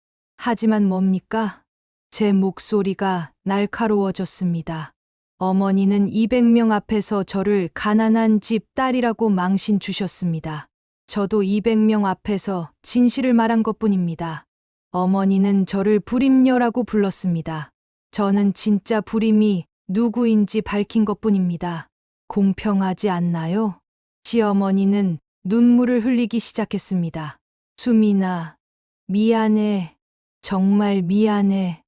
뭡니까? 제 목소리가 날카로워졌습니다. 어머니는 200명 앞에서 저를 가난한 집 딸이라고 망신 주셨습니다. 저도 200명 앞에서 진실을 말한 것뿐입니다. 어머니는 저를 불임녀라고 불렀습니다. 저는 진짜 불임이 누구인지 밝힌 것뿐입니다. 공평하지 않나요? 시어머니는 눈물을 흘리기 시작했습니다. 수민아, 미안해. 정말 미안해.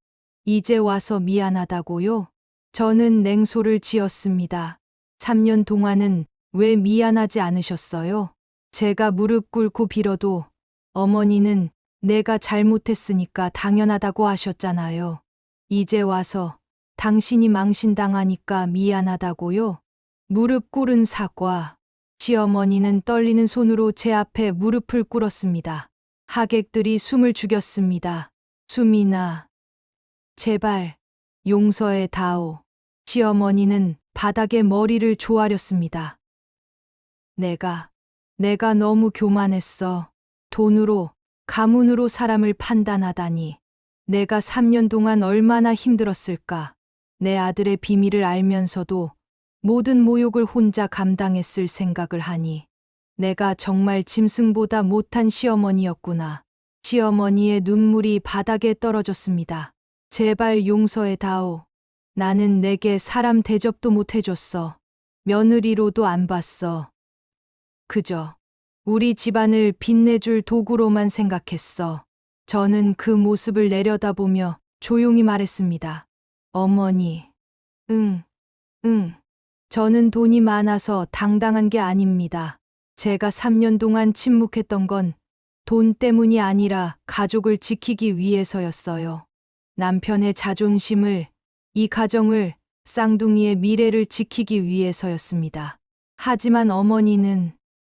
이제 와서 미안하다고요? 저는 냉소를 지었습니다. 3년 동안은 왜 미안하지 않으셨어요? 제가 무릎 꿇고 빌어도 어머니는 내가 잘못했으니까 당연하다고 하셨잖아요. 이제 와서 당신이 망신당하니까 미안하다고요? 무릎 꿇은 사과. 시어머니는 떨리는 손으로 제 앞에 무릎을 꿇었습니다. 하객들이 숨을 죽였습니다. 수민아, 제발 용서해 다오. 시어머니는 바닥에 머리를 조아렸습니다. 내가 너무 교만했어. 돈으로, 가문으로 사람을 판단하다니. 내가 3년 동안 얼마나 힘들었을까. 내 아들의 비밀을 알면서도 모든 모욕을 혼자 감당했을 생각을 하니 내가 정말 짐승보다 못한 시어머니였구나. 시어머니의 눈물이 바닥에 떨어졌습니다. 제발 용서해 다오. 나는 내게 사람 대접도 못 해줬어. 며느리로도 안 봤어. 그저 우리 집안을 빛내줄 도구로만 생각했어. 저는 그 모습을 내려다보며 조용히 말했습니다. 어머니, 응. 저는 돈이 많아서 당당한 게 아닙니다. 제가 3년 동안 침묵했던 건 돈 때문이 아니라 가족을 지키기 위해서였어요. 남편의 자존심을, 이 가정을, 쌍둥이의 미래를 지키기 위해서였습니다. 하지만 어머니는.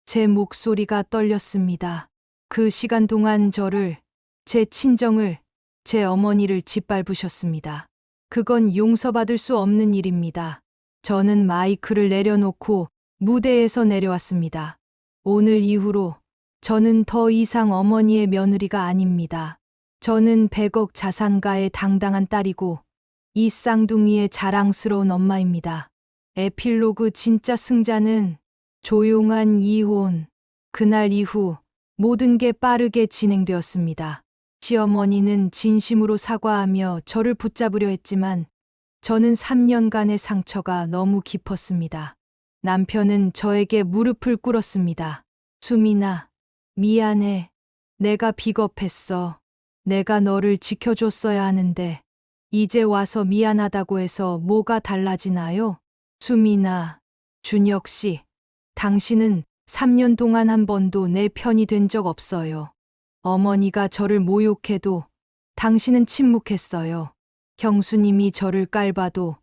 제 목소리가 떨렸습니다. 그 시간 동안 저를, 제 친정을, 제 어머니를 짓밟으셨습니다. 그건 용서받을 수 없는 일입니다. 저는 마이크를 내려놓고 무대에서 내려왔습니다. 오늘 이후로 저는 더 이상 어머니의 며느리가 아닙니다. 저는 100억 자산가의 당당한 딸이고 이 쌍둥이의 자랑스러운 엄마입니다. 에필로그 진짜 승자는 조용한 이혼. 그날 이후 모든 게 빠르게 진행되었습니다. 시어머니는 진심으로 사과하며 저를 붙잡으려 했지만 저는 3년간의 상처가 너무 깊었습니다. 남편은 저에게 무릎을 꿇었습니다. 수민아, 미안해. 내가 비겁했어. 내가 너를 지켜줬어야 하는데 이제 와서 미안하다고 해서 뭐가 달라지나요? 수민아, 준혁 씨, 당신은 3년 동안 한 번도 내 편이 된 적 없어요. 어머니가 저를 모욕해도 당신은 침묵했어요. 경수님이 저를 깔봐도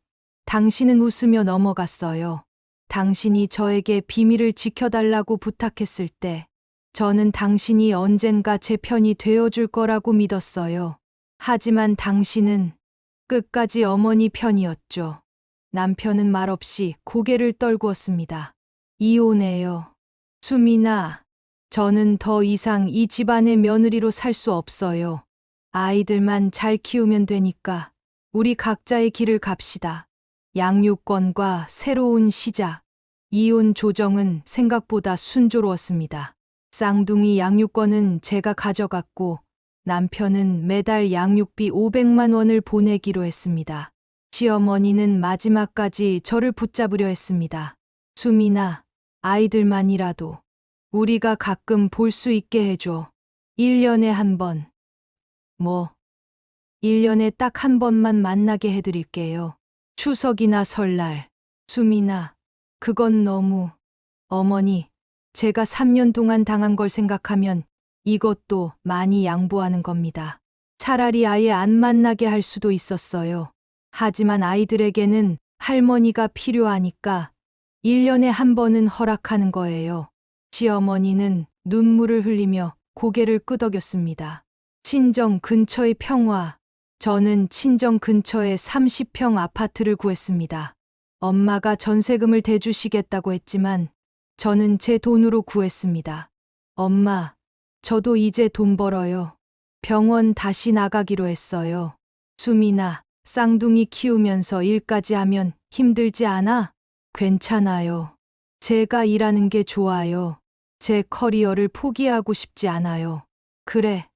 당신은 웃으며 넘어갔어요. 당신이 저에게 비밀을 지켜달라고 부탁했을 때 저는 당신이 언젠가 제 편이 되어줄 거라고 믿었어요. 하지만 당신은 끝까지 어머니 편이었죠. 남편은 말없이 고개를 떨구었습니다. 이혼해요. 수민아, 저는 더 이상 이 집안의 며느리로 살 수 없어요. 아이들만 잘 키우면 되니까 우리 각자의 길을 갑시다. 양육권과 새로운 시작. 이혼 조정은 생각보다 순조로웠습니다. 쌍둥이 양육권은 제가 가져갔고 남편은 매달 양육비 500만 원을 보내기로 했습니다. 시어머니는 마지막까지 저를 붙잡으려 했습니다. 수민아, 아이들만이라도 우리가 가끔 볼 수 있게 해줘. 1년에 한 번. 1년에 딱 한 번만 만나게 해드릴게요. 추석이나 설날. 수민아, 그건 너무. 어머니, 제가 3년 동안 당한 걸 생각하면 이것도 많이 양보하는 겁니다. 차라리 아예 안 만나게 할 수도 있었어요. 하지만 아이들에게는 할머니가 필요하니까 1년에 한 번은 허락하는 거예요. 시어머니는 눈물을 흘리며 고개를 끄덕였습니다. 친정 근처의 평화. 저는 친정 근처에 30평 아파트를 구했습니다. 엄마가 전세금을 대주시겠다고 했지만 저는 제 돈으로 구했습니다. 엄마, 저도 이제 돈 벌어요. 병원 다시 나가기로 했어요. 수민아, 쌍둥이 키우면서 일까지 하면 힘들지 않아? 괜찮아요. 제가 일하는 게 좋아요. 제 커리어를 포기하고 싶지 않아요. 그래,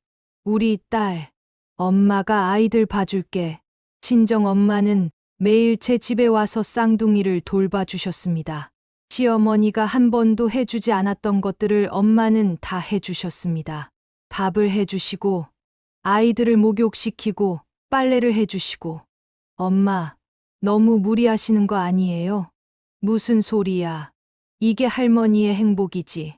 우리 딸. 엄마가 아이들 봐줄게. 친정 엄마는 매일 제 집에 와서 쌍둥이를 돌봐주셨습니다. 시어머니가 한 번도 해주지 않았던 것들을 엄마는 다 해주셨습니다. 밥을 해주시고, 아이들을 목욕시키고, 빨래를 해주시고. 엄마, 너무 무리하시는 거 아니에요? 무슨 소리야. 이게 할머니의 행복이지.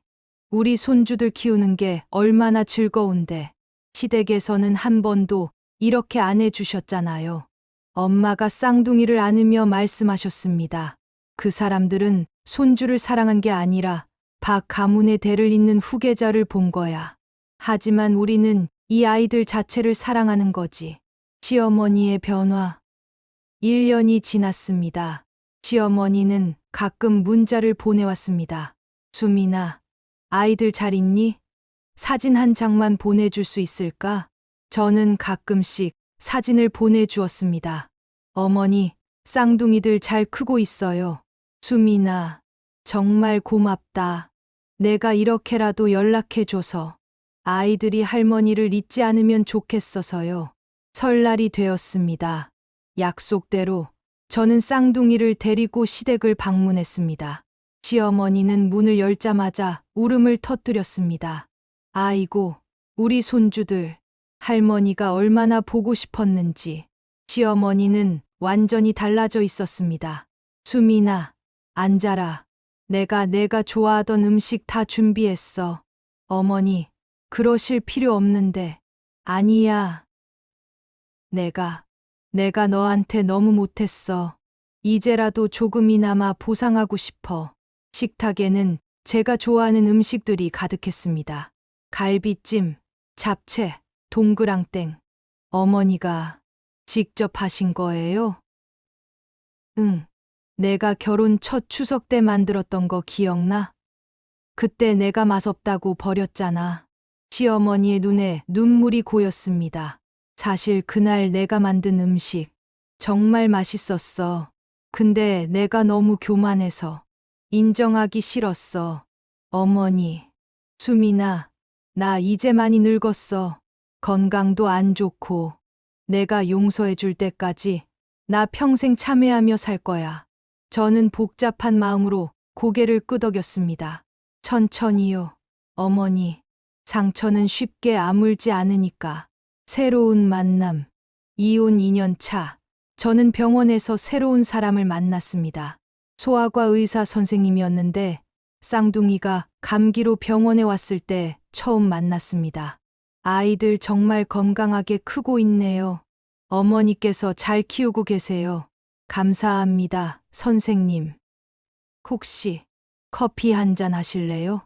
우리 손주들 키우는 게 얼마나 즐거운데. 시댁에서는 한 번도 이렇게 안 해주셨잖아요. 엄마가 쌍둥이를 안으며 말씀하셨습니다. 그 사람들은 손주를 사랑한 게 아니라 박 가문의 대를 잇는 후계자를 본 거야. 하지만 우리는 이 아이들 자체를 사랑하는 거지. 시어머니의 변화. 1년이 지났습니다. 시어머니는 가끔 문자를 보내왔습니다. 수민아, 아이들 잘 있니? 사진 한 장만 보내줄 수 있을까? 저는 가끔씩 사진을 보내주었습니다. 어머니, 쌍둥이들 잘 크고 있어요. 수민아, 정말 고맙다. 내가 이렇게라도 연락해줘서 아이들이 할머니를 잊지 않으면 좋겠어서요. 설날이 되었습니다. 약속대로 저는 쌍둥이를 데리고 시댁을 방문했습니다. 시어머니는 문을 열자마자 울음을 터뜨렸습니다. 아이고, 우리 손주들. 할머니가 얼마나 보고 싶었는지. 시어머니는 완전히 달라져 있었습니다. 수민아, 앉아라. 내가 좋아하던 음식 다 준비했어. 어머니, 그러실 필요 없는데. 아니야. 내가 너한테 너무 못했어. 이제라도 조금이나마 보상하고 싶어. 식탁에는 제가 좋아하는 음식들이 가득했습니다. 갈비찜, 잡채, 동그랑땡. 어머니가 직접 하신 거예요? 응. 내가 결혼 첫 추석 때 만들었던 거 기억나? 그때 내가 맛없다고 버렸잖아. 시어머니의 눈에 눈물이 고였습니다. 사실 그날 내가 만든 음식 정말 맛있었어. 근데 내가 너무 교만해서 인정하기 싫었어. 어머니, 수민아, 나 이제 많이 늙었어. 건강도 안 좋고. 내가 용서해 줄 때까지 나 평생 참회하며 살 거야. 저는 복잡한 마음으로 고개를 끄덕였습니다. 천천히요. 어머니, 상처는 쉽게 아물지 않으니까. 새로운 만남. 이혼 2년 차. 저는 병원에서 새로운 사람을 만났습니다. 소아과 의사 선생님이었는데 쌍둥이가 감기로 병원에 왔을 때 처음 만났습니다. 아이들 정말 건강하게 크고 있네요. 어머니께서 잘 키우고 계세요. 감사합니다, 선생님. 혹시 커피 한 잔 하실래요?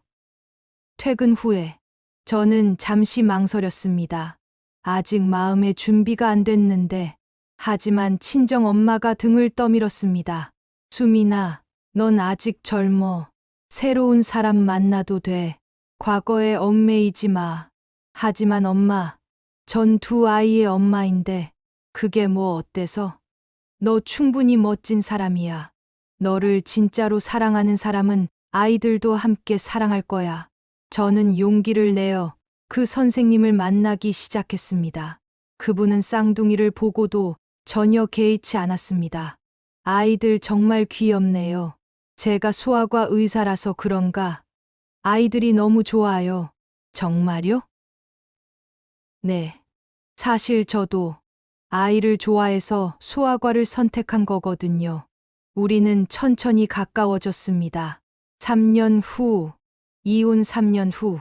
퇴근 후에 저는 잠시 망설였습니다. 아직 마음의 준비가 안 됐는데, 하지만 친정 엄마가 등을 떠밀었습니다. 수민아, 넌 아직 젊어. 새로운 사람 만나도 돼. 과거에 얽매이지 마. 하지만 엄마, 전 두 아이의 엄마인데, 그게 뭐 어때서? 너 충분히 멋진 사람이야. 너를 진짜로 사랑하는 사람은 아이들도 함께 사랑할 거야. 저는 용기를 내어 그 선생님을 만나기 시작했습니다. 그분은 쌍둥이를 보고도 전혀 개의치 않았습니다. 아이들 정말 귀엽네요. 제가 소아과 의사라서 그런가? 아이들이 너무 좋아요. 정말요? 네. 사실 저도 아이를 좋아해서 소아과를 선택한 거거든요. 우리는 천천히 가까워졌습니다. 3년 후, 이혼 3년 후,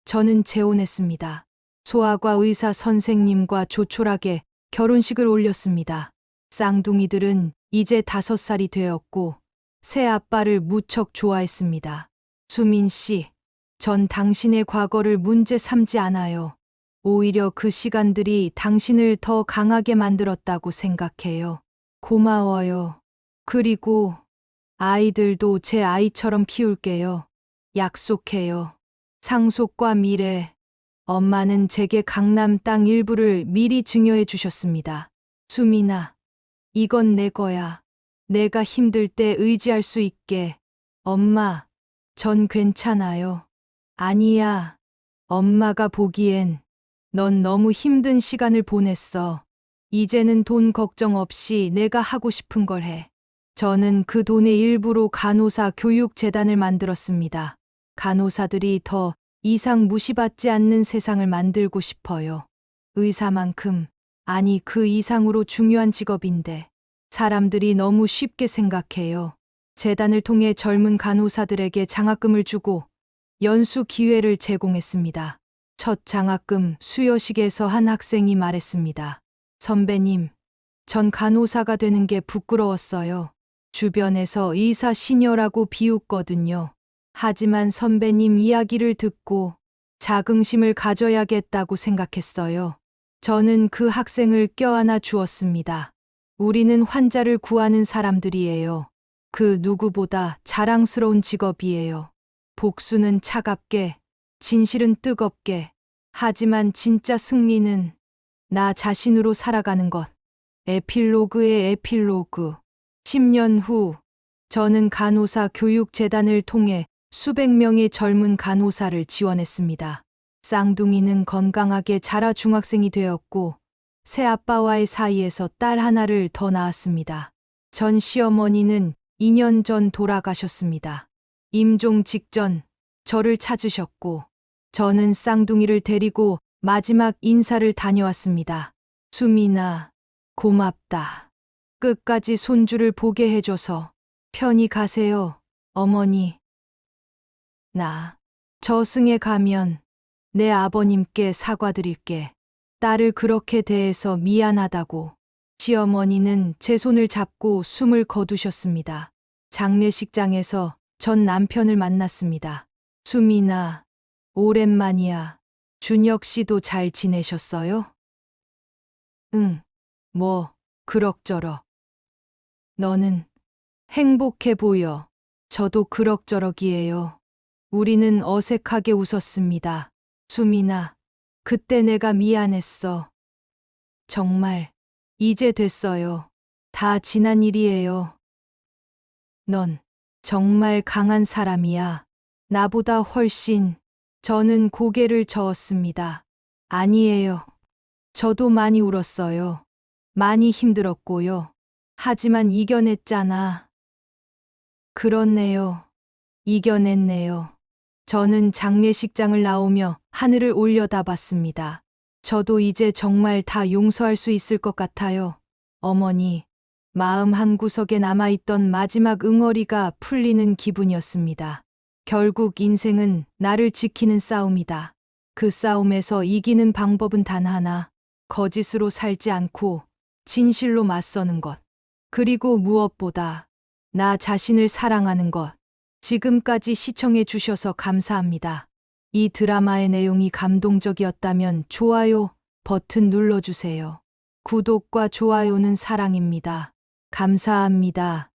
저는 재혼했습니다. 소아과 의사 선생님과 조촐하게 결혼식을 올렸습니다. 쌍둥이들은 이제 5살이 되었고, 새 아빠를 무척 좋아했습니다. 수민 씨, 전 당신의 과거를 문제 삼지 않아요. 오히려 그 시간들이 당신을 더 강하게 만들었다고 생각해요. 고마워요. 그리고 아이들도 제 아이처럼 키울게요. 약속해요. 상속과 미래. 엄마는 제게 강남 땅 일부를 미리 증여해 주셨습니다. 수민아, 이건 내 거야. 내가 힘들 때 의지할 수 있게. 엄마, 전 괜찮아요. 아니야. 엄마가 보기엔 넌 너무 힘든 시간을 보냈어. 이제는 돈 걱정 없이 내가 하고 싶은 걸 해. 저는 그 돈의 일부로 간호사 교육재단을 만들었습니다. 간호사들이 더 이상 무시받지 않는 세상을 만들고 싶어요. 의사만큼, 아니 그 이상으로 중요한 직업인데, 사람들이 너무 쉽게 생각해요. 재단을 통해 젊은 간호사들에게 장학금을 주고 연수 기회를 제공했습니다. 첫 장학금 수여식에서 한 학생이 말했습니다. 선배님, 전 간호사가 되는 게 부끄러웠어요. 주변에서 의사 시녀라고 비웃거든요. 하지만 선배님 이야기를 듣고 자긍심을 가져야겠다고 생각했어요. 저는 그 학생을 껴안아 주었습니다. 우리는 환자를 구하는 사람들이에요. 그 누구보다 자랑스러운 직업이에요. 복수는 차갑게, 진실은 뜨겁게, 하지만 진짜 승리는 나 자신으로 살아가는 것. 에필로그의 에필로그. 10년 후, 저는 간호사 교육재단을 통해 수백 명의 젊은 간호사를 지원했습니다. 쌍둥이는 건강하게 자라 중학생이 되었고, 새아빠와의 사이에서 딸 하나를 더 낳았습니다. 전 시어머니는 2년 전 돌아가셨습니다. 임종 직전 저를 찾으셨고, 저는 쌍둥이를 데리고 마지막 인사를 다녀왔습니다. 수민아, 고맙다. 끝까지 손주를 보게 해줘서. 편히 가세요, 어머니. 나 저승에 가면 내 아버님께 사과드릴게. 딸을 그렇게 대해서 미안하다고. 시어머니는 제 손을 잡고 숨을 거두셨습니다. 장례식장에서 전 남편을 만났습니다. 수민아, 오랜만이야. 준혁 씨도 잘 지내셨어요? 응, 뭐, 그럭저럭. 너는 행복해 보여. 저도 그럭저럭이에요. 우리는 어색하게 웃었습니다. 수민아, 그때 내가 미안했어. 정말, 이제 됐어요. 다 지난 일이에요. 넌 정말 강한 사람이야. 나보다 훨씬. 저는 고개를 저었습니다. 아니에요. 저도 많이 울었어요. 많이 힘들었고요. 하지만 이겨냈잖아. 그렇네요. 이겨냈네요. 저는 장례식장을 나오며 하늘을 올려다봤습니다. 저도 이제 정말 다 용서할 수 있을 것 같아요. 어머니, 마음 한구석에 남아있던 마지막 응어리가 풀리는 기분이었습니다. 결국 인생은 나를 지키는 싸움이다. 그 싸움에서 이기는 방법은 단 하나. 거짓으로 살지 않고 진실로 맞서는 것. 그리고 무엇보다 나 자신을 사랑하는 것. 지금까지 시청해 주셔서 감사합니다. 이 드라마의 내용이 감동적이었다면 좋아요 버튼 눌러주세요. 구독과 좋아요는 사랑입니다. 감사합니다.